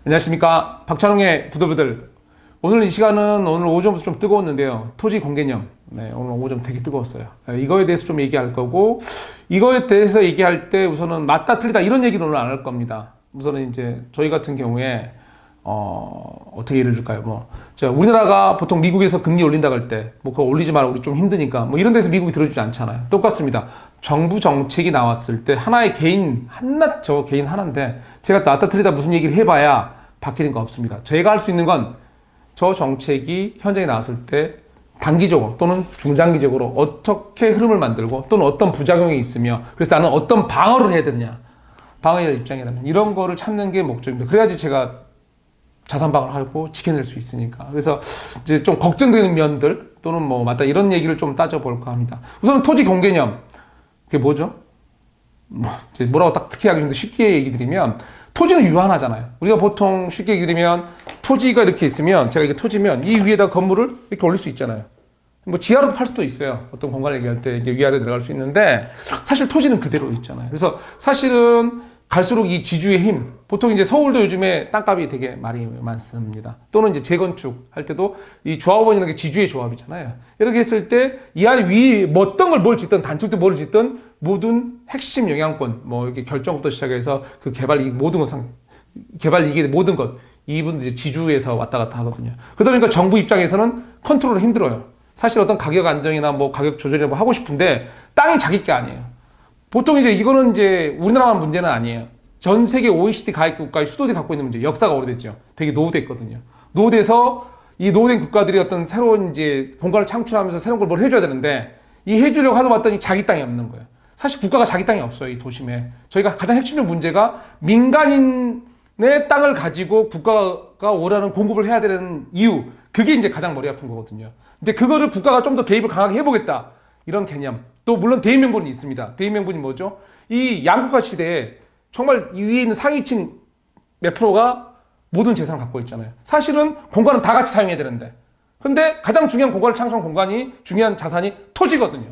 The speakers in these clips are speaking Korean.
안녕하십니까. 박찬웅의 부들부들. 오늘 이 시간은 오늘 오전부터 좀 뜨거웠는데요. 토지 공개념. 네, 오늘 오전 되게 뜨거웠어요. 이거에 대해서 좀 얘기할 거고, 이거에 대해서 얘기할 때 우선은 맞다 틀리다 이런 얘기는 오늘 안 할 겁니다. 우선은 이제 저희 같은 경우에 어떻게 예를 들까요? 우리나라가 보통 미국에서 금리 올린다고 할 때, 그거 올리지 마라, 우리 좀 힘드니까, 이런 데서 미국이 들어주지 않잖아요. 똑같습니다. 정부 정책이 나왔을 때, 하나의 개인, 저 개인 하나인데, 제가 맞다 틀리다 무슨 얘기를 해봐야 바뀌는 거 없습니다. 제가 할 수 있는 건, 저 정책이 현장에 나왔을 때, 단기적으로 또는 중장기적으로 어떻게 흐름을 만들고, 또는 어떤 부작용이 있으며, 그래서 나는 어떤 방어를 해야 되느냐. 방어의 입장이라면, 이런 거를 찾는 게 목적입니다. 그래야지 제가 자산 방어를 하고 지켜낼 수 있으니까. 그래서 이제 좀 걱정되는 면들 또는 맞다 이런 얘기를 좀 따져볼까 합니다. 우선 토지 공개념. 그게 뭐죠? 이제 뭐라고 딱 특이하게 좀 쉽게 얘기 드리면 토지는 유한하잖아요. 우리가 보통 쉽게 얘기 드리면 토지가 이렇게 있으면 제가 이게 토지면 이 위에다 건물을 이렇게 올릴 수 있잖아요. 지하로도 팔 수도 있어요. 어떤 공간을 얘기할 때 이게 위아래 들어갈 수 있는데 사실 토지는 그대로 있잖아요. 그래서 사실은 갈수록 이 지주의 힘, 보통 이제 서울도 요즘에 땅값이 되게 많이 많습니다. 또는 이제 재건축 할 때도 이 조합원이라는 게 지주의 조합이잖아요. 이렇게 했을 때 이 안에 위 어떤 걸 뭘 짓든 단층도 뭘 짓든 모든 핵심 영향권, 이렇게 결정부터 시작해서 그 개발 이익 모든 것 개발 이익의 모든 것 이분들 이제 지주에서 왔다 갔다 하거든요. 그러다 보니까 정부 입장에서는 컨트롤이 힘들어요. 사실 어떤 가격 안정이나 가격 조절이나 하고 싶은데 땅이 자기 게 아니에요. 보통 이제 이거는 이제 우리나라만 문제는 아니에요. 전 세계 OECD 가입 국가의 수도들이 갖고 있는 문제, 역사가 오래됐죠. 되게 노후됐거든요. 노후돼서 이 노후된 국가들이 어떤 새로운 이제 공간을 창출하면서 새로운 걸 뭘 해줘야 되는데 이 해주려고 하다 봤더니 자기 땅이 없는 거예요. 사실 국가가 자기 땅이 없어요, 이 도심에. 저희가 가장 핵심적 문제가 민간인의 땅을 가지고 국가가 원하는 공급을 해야 되는 이유, 그게 이제 가장 머리 아픈 거거든요. 근데 그거를 국가가 좀 더 개입을 강하게 해보겠다. 이런 개념. 또 물론 대의명분이 있습니다. 대의명분이 뭐죠? 이 양국화 시대에 정말 이 위에 있는 상위층 몇 프로가 모든 재산을 갖고 있잖아요. 사실은 공간은 다 같이 사용해야 되는데. 근데 가장 중요한 공간을 창출한 공간이 중요한 자산이 토지거든요.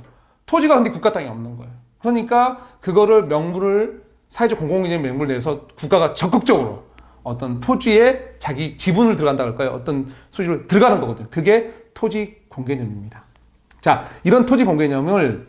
토지가 근데 국가 땅이 없는 거예요. 그러니까 그거를 명분을 사회적 공공기관 명분을 내서 국가가 적극적으로 어떤 토지에 자기 지분을 들어간다고 할까요? 어떤 수지를 들어가는 거거든요. 그게 토지 공개념입니다. 자, 이런 토지 공개념을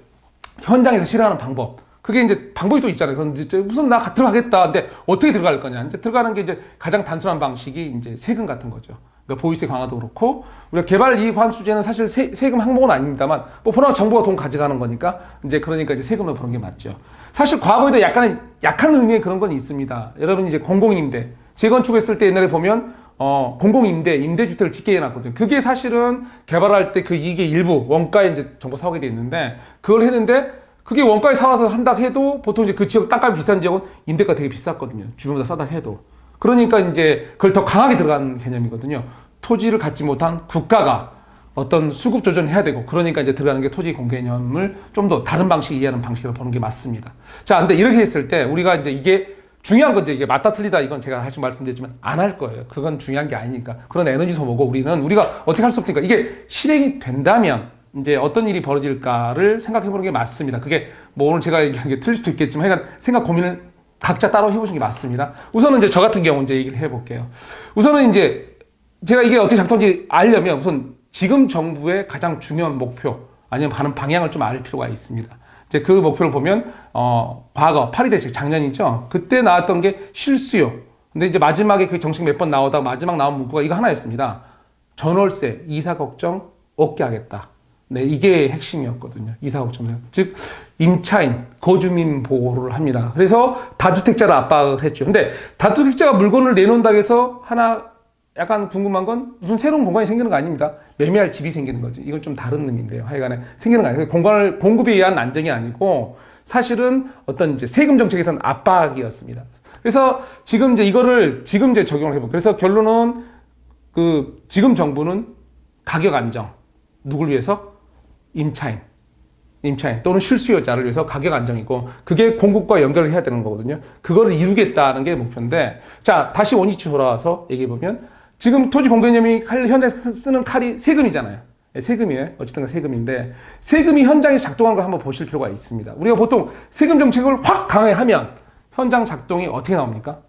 현장에서 실행하는 방법. 그게 이제 방법이 또 있잖아요. 그럼 이제 무슨 나 들어가겠다. 근데 어떻게 들어갈 거냐. 이제 들어가는 게 이제 가장 단순한 방식이 이제 세금 같은 거죠. 그러니까 보유세 강화도 그렇고, 우리가 개발 이익 환수제는 사실 세금 항목은 아닙니다만, 보나 정부가 돈 가져가는 거니까, 그러니까 이제 세금을 부는 게 맞죠. 사실 과거에도 약한 의미의 그런 건 있습니다. 여러분 이제 공공임대. 재건축했을 때 옛날에 보면, 임대주택을 짓게 해놨거든요. 그게 사실은 개발할 때 그 이익의 일부, 원가에 이제 정부 사오게 돼 있는데, 그걸 했는데, 그게 원가에 사와서 한다 해도, 보통 이제 그 지역 땅값이 비싼 지역은 임대가 되게 비쌌거든요. 주변보다 싸다 해도. 그러니까 이제 그걸 더 강하게 들어가는 개념이거든요. 토지를 갖지 못한 국가가 어떤 수급 조정을 해야 되고, 그러니까 이제 들어가는 게 토지 공개념을 좀 더 다른 방식 이해하는 방식으로 보는 게 맞습니다. 자, 근데 이렇게 했을 때, 우리가 이제 이게 중요한 건 이게 맞다 틀리다 이건 제가 다시 말씀드렸지만 안 할 거예요. 그건 중요한 게 아니니까. 그런 에너지 소모고 우리가 어떻게 할 수 없으니까 이게 실행이 된다면 이제 어떤 일이 벌어질까를 생각해 보는 게 맞습니다. 그게 오늘 제가 얘기하는 게 틀릴 수도 있겠지만 하여간 생각 고민을 각자 따로 해보시는 게 맞습니다. 우선은 이제 저 같은 경우 이제 얘기를 해볼게요. 우선은 이제 제가 이게 어떻게 작동인지 알려면 우선 지금 정부의 가장 중요한 목표 아니면 가는 방향을 좀 알 필요가 있습니다. 이제 그 목표를 보면 과거 파리 대책 작년이죠. 그때 나왔던 게 실수요. 근데 이제 마지막에 그 정책 몇 번 나오다가 마지막 나온 문구가 이거 하나였습니다. 전월세 이사 걱정 없게 하겠다. 네, 이게 핵심이었거든요. 이사 걱정. 즉 임차인 거주민 보호를 합니다. 그래서 다주택자를 압박을 했죠. 근데 다주택자가 물건을 내놓는다고 해서 하나 약간 궁금한 건 무슨 새로운 공간이 생기는 거 아닙니다. 매매할 집이 생기는 거죠. 이건 좀 다른 의미인데요. 하여간에 생기는 거 아니에요. 공급에 의한 안정이 아니고 사실은 어떤 이제 세금 정책에서는 압박이었습니다. 그래서 지금 이제 이거를 지금 이제 적용을 해보고 그래서 결론은 지금 정부는 가격 안정 누굴 위해서? 임차인 또는 실수요자를 위해서 가격 안정이고 그게 공급과 연결을 해야 되는 거거든요. 그거를 이루겠다는 게 목표인데 자 다시 원위치 돌아와서 얘기해보면 지금 토지 공개념이 현장에서 쓰는 칼이 세금이잖아요. 세금이에요. 어쨌든 세금인데 세금이 현장에서 작동하는 걸 한번 보실 필요가 있습니다. 우리가 보통 세금 정책을 확 강하게 하면 현장 작동이 어떻게 나옵니까?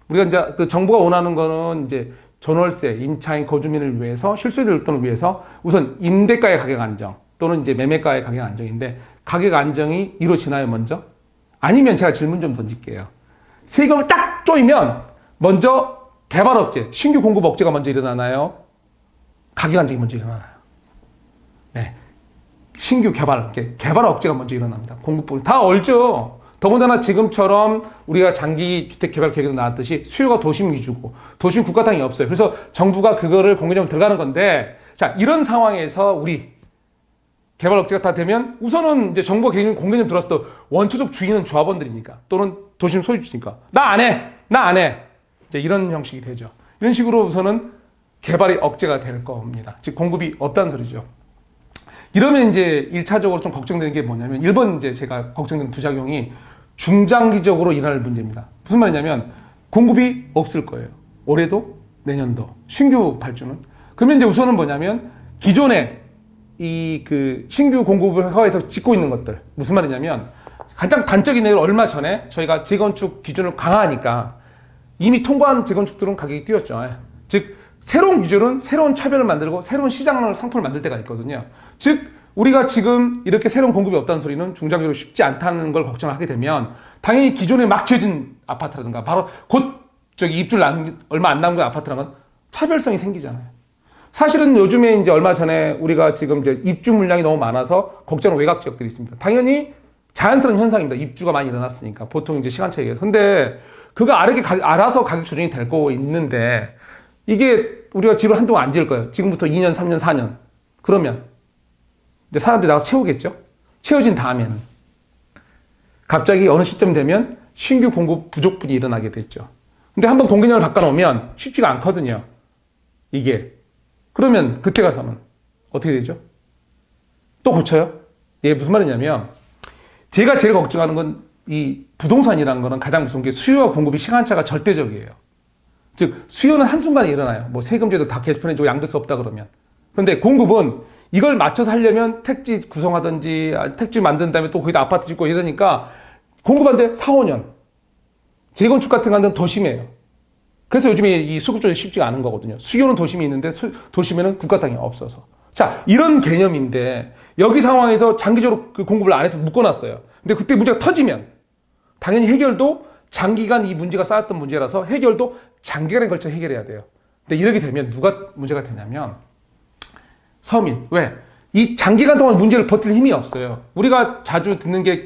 우리가 이제 그 정부가 원하는 거는 이제 전월세, 임차인 거주민을 위해서, 실수요자 유통을 위해서 우선 임대가의 가격 안정 또는 이제 매매가의 가격 안정인데 가격 안정이 이루어지나요, 먼저? 아니면 제가 질문 좀 던질게요. 세금을 딱 조이면 먼저 개발 억제, 신규 공급 억제가 먼저 일어나나요? 가격 안정이 먼저 일어나나요? 네. 신규 개발 억제가 먼저 일어납니다. 공급부 다 얼죠. 더군다나 지금처럼 우리가 장기 주택 개발 계획에도 나왔듯이 수요가 도심 위주고 도심 국가당이 없어요. 그래서 정부가 그거를 공개적으로 들어가는 건데 자, 이런 상황에서 우리 개발 억제가 다 되면 우선은 이제 정부가 공개적으로 들어왔을 때 원초적 주인은 조합원들이니까 또는 도심 소유주니까 나 안 해. 이제 이런 형식이 되죠. 이런 식으로 우선은 개발이 억제가 될 겁니다. 즉 공급이 없다는 소리죠. 이러면 이제 1차적으로 좀 걱정되는 게 뭐냐면 1번 이제 제가 걱정되는 부작용이 중장기적으로 일어날 문제입니다. 무슨 말이냐면 공급이 없을 거예요. 올해도 내년도 신규 발주는. 그러면 이제 우선은 뭐냐면 기존에 이 그 신규 공급을 허가해서 짓고 있는 것들 무슨 말이냐면 가장 단적인 예로 얼마 전에 저희가 재건축 기준을 강화하니까 이미 통과한 재건축들은 가격이 뛰었죠. 즉 새로운 기준은 새로운 차별을 만들고 새로운 시장을 상품을 만들 때가 있거든요. 즉 우리가 지금 이렇게 새로운 공급이 없다는 소리는 중장기로 쉽지 않다는 걸 걱정하게 되면 당연히 기존에 막 지어진 아파트라든가 바로 곧 저기 입주를 얼마 안 남은 아파트라면 차별성이 생기잖아요. 사실은 요즘에 이제 얼마 전에 우리가 지금 이제 입주 물량이 너무 많아서 걱정하는 외곽 지역들이 있습니다. 당연히 자연스러운 현상입니다. 입주가 많이 일어났으니까 보통 이제 시간 차이에서. 근데 그거 알아서 가격 조정이 될 거 있는데 이게 우리가 집을 한동안 안 지을 거예요. 지금부터 2년, 3년, 4년. 그러면 이제 사람들이 나가서 채우겠죠? 채워진 다음에는 갑자기 어느 시점 되면 신규 공급 부족분이 일어나게 됐죠. 근데 한번 공개념을 바꿔놓으면 쉽지가 않거든요. 이게. 그러면 그때 가서는 어떻게 되죠? 또 고쳐요? 이게 무슨 말이냐면 제가 제일 걱정하는 건 이 부동산이라는 거는 가장 무서운 게 수요와 공급이 시간차가 절대적이에요. 즉 수요는 한순간에 일어나요. 뭐 세금제도 다 개편해주고 양도세 없다 그러면. 그런데 공급은 이걸 맞춰서 하려면 택지 구성하든지 택지 만든 다음에 또 거기다 아파트 짓고 이러니까 공급하는데 4, 5년. 재건축 같은 거는 더 심해요. 그래서 요즘에 이 수급 조정이 쉽지가 않은 거거든요. 수요는 도심이 있는데 도심에는 국가 땅이 없어서. 자, 이런 개념인데 여기 상황에서 장기적으로 그 공급을 안 해서 묶어놨어요. 근데 그때 문제가 터지면 당연히 해결도 장기간 이 문제가 쌓였던 문제라서 해결도 장기간에 걸쳐 해결해야 돼요. 근데 이렇게 되면 누가 문제가 되냐면 서민. 왜? 이 장기간 동안 문제를 버틸 힘이 없어요. 우리가 자주 듣는 게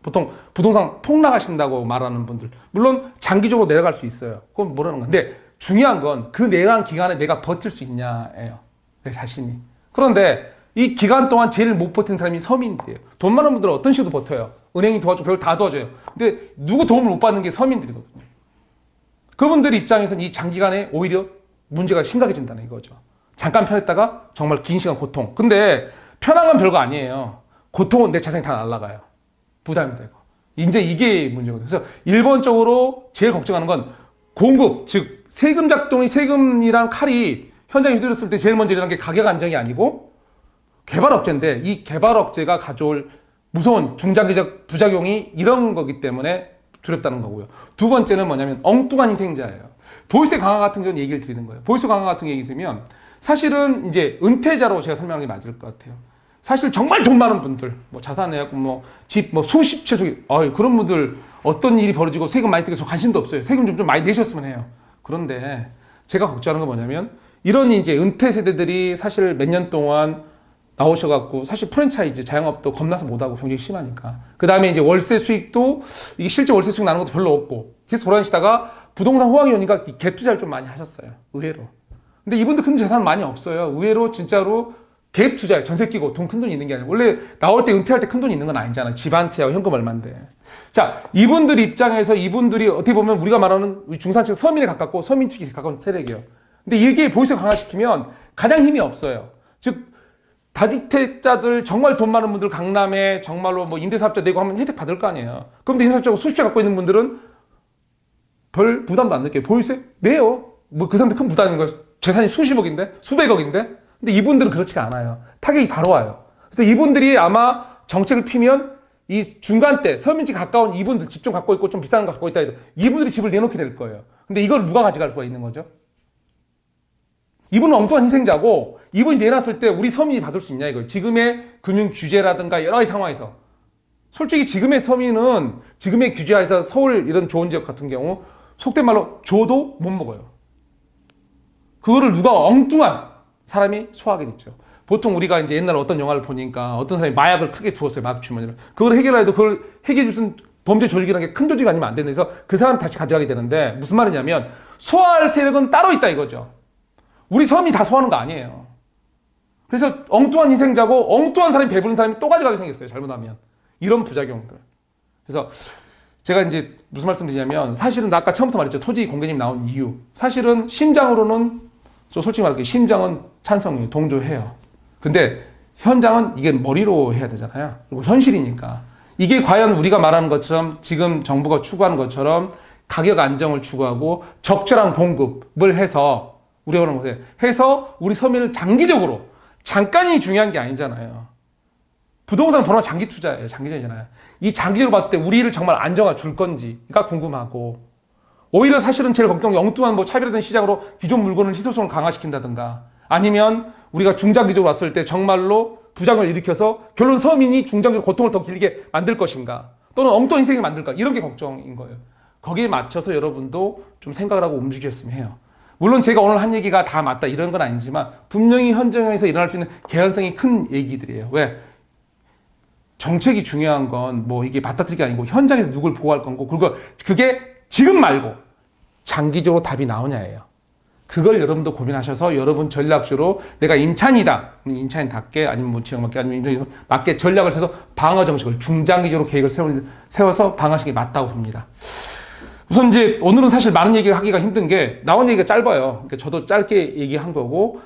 보통 부동산 폭락하신다고 말하는 분들. 물론 장기적으로 내려갈 수 있어요. 그건 모르는 건데 중요한 건 그 내려간 기간에 내가 버틸 수 있냐예요. 내 자신이. 그런데 이 기간 동안 제일 못 버틴 사람이 서민들이에요. 돈 많은 분들은 어떤 식으로 버텨요? 은행이 도와주고 별걸 다 도와줘요. 근데 누구 도움을 못 받는 게 서민들이거든요. 그분들 입장에서는 이 장기간에 오히려 문제가 심각해진다는 이거죠. 잠깐 편했다가 정말 긴 시간 고통. 근데 편한 건 별거 아니에요. 고통은 내 자산이 다 날아가요. 부담이 되고. 이제 이게 문제거든요. 그래서 1번적으로 제일 걱정하는 건 공급, 즉 세금 작동이 세금이란 칼이 현장에 휘둘렸을 때 제일 먼저 일어난 게 가격 안정이 아니고 개발 억제인데 이 개발 억제가 가져올 무서운 중장기적 부작용이 이런 거기 때문에 두렵다는 거고요. 두 번째는 뭐냐면 엉뚱한 희생자예요. 보유세 강화 같은 경우는 얘기를 드리는 거예요. 보유세 강화 같은 얘기 들으면 사실은 이제 은퇴자로 제가 설명하는 게 맞을 것 같아요. 사실 정말 돈 많은 분들, 뭐 자산해갖고 뭐 집 뭐 수십 채 저기, 그런 분들 어떤 일이 벌어지고 세금 많이 떼서 관심도 없어요. 세금 좀 많이 내셨으면 해요. 그런데 제가 걱정하는 건 뭐냐면 이런 이제 은퇴 세대들이 사실 몇 년 동안 나오셔갖고 사실 프랜차이즈 자영업도 겁나서 못하고 경쟁이 심하니까 그 다음에 이제 월세 수익도 이게 실제 월세 수익 나는 것도 별로 없고 계속 돌아다니시다가 부동산 호황이 오니까 갭 투자를 좀 많이 하셨어요. 의외로. 근데 이분들 큰 재산 많이 없어요. 의외로 진짜로 갭 투자에 전세 끼고 돈 큰 돈이 있는 게 아니고 원래 나올 때 은퇴할 때 큰 돈이 있는 건 아니잖아요. 집 한 채하고 현금 얼마인데. 자, 이분들 입장에서 이분들이 어떻게 보면 우리가 말하는 중산층 서민에 가깝고 서민 측에 가까운 세력이에요. 근데 이게 보유세 강화시키면 가장 힘이 없어요. 즉 다주택자들 정말 돈 많은 분들 강남에 정말로 뭐 임대사업자 내고 하면 혜택 받을 거 아니에요. 그런데 임대사업자가 수십 채 갖고 있는 분들은 별 부담도 안 느껴요. 보유세 내요. 뭐 그 사람들 큰 부담인 거예요. 재산이 수십억인데 수백억인데. 근데 이분들은 그렇지가 않아요. 타격이 바로 와요. 그래서 이분들이 아마 정책을 피면 이 중간대 서민지 가까운 이분들 집 좀 갖고 있고 좀 비싼 거 갖고 있다 해도 이분들이 집을 내놓게 될 거예요. 근데 이걸 누가 가져갈 수가 있는 거죠? 이분은 엉뚱한 희생자고 이분이 내놨을 때 우리 서민이 받을 수 있냐 이거예요. 지금의 금융 규제라든가 여러 가지 상황에서 솔직히 지금의 서민은 지금의 규제하에서 서울 이런 좋은 지역 같은 경우 속된 말로 줘도 못 먹어요. 그거를 누가 엉뚱한 사람이 소화하게 됐죠. 보통 우리가 이제 옛날에 어떤 영화를 보니까 어떤 사람이 마약을 크게 주었어요. 마약 주머니를. 그걸 해결해도 그걸 해결해 줄 범죄 조직이라는 게 큰 조직 아니면 안 되는 데서 그 사람 다시 가져가게 되는데 무슨 말이냐면 소화할 세력은 따로 있다 이거죠. 우리 서민이 다 소화하는 거 아니에요. 그래서 엉뚱한 희생자고 엉뚱한 사람이 배부른 사람이 또 가져가게 생겼어요. 잘못하면. 이런 부작용들. 그래서 제가 이제 무슨 말씀 드리냐면 사실은 아까 처음부터 말했죠. 토지 공개님 나온 이유. 사실은 심장으로는 저 솔직히 말할게요. 심장은 찬성이에요. 동조해요. 근데 현장은 이게 머리로 해야 되잖아요. 그리고 현실이니까. 이게 과연 우리가 말하는 것처럼 지금 정부가 추구하는 것처럼 가격 안정을 추구하고 적절한 공급을 해서 우리가 그런 거예요. 해서 우리 서민을 장기적으로 잠깐이 중요한 게 아니잖아요. 부동산은 보면 장기 투자예요. 장기전이잖아요. 이 장기적으로 봤을 때 우리를 정말 안정화 줄 건지가 궁금하고 오히려 사실은 제일 걱정이 엉뚱한 뭐 차별화된 시장으로 기존 물건을 희소성을 강화시킨다든가 아니면 우리가 중장기적으로 왔을 때 정말로 부작용을 일으켜서 결론 서민이 중장기적 고통을 더 길게 만들 것인가 또는 엉뚱한 희생을 만들까 이런 게 걱정인 거예요. 거기에 맞춰서 여러분도 좀 생각을 하고 움직였으면 해요. 물론 제가 오늘 한 얘기가 다 맞다 이런 건 아니지만 분명히 현장에서 일어날 수 있는 개연성이 큰 얘기들이에요. 왜? 정책이 중요한 건 뭐 이게 받아들이기 아니고 현장에서 누굴 보호할 건고 그리고 그게 지금 말고 장기적으로 답이 나오냐예요. 그걸 여러분도 고민하셔서 여러분 전략적으로 내가 임차인이다. 임차인답게 아니면 뭐 지역맞게 아니면 임차인 맞게 전략을 세워서 방어 정책을 중장기적으로 계획을 세워서 방어하시는 게 맞다고 봅니다. 우선 이제 오늘은 사실 많은 얘기를 하기가 힘든 게 나온 얘기가 짧아요. 그러니까 저도 짧게 얘기한 거고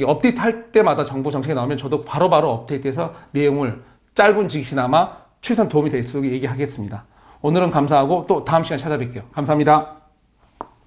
업데이트 할 때마다 정부 정책이 나오면 저도 바로바로 업데이트해서 내용을 짧은 지식이나마 최선 도움이 될 수 있게 얘기하겠습니다. 오늘은 감사하고 또 다음 시간에 찾아뵐게요. 감사합니다.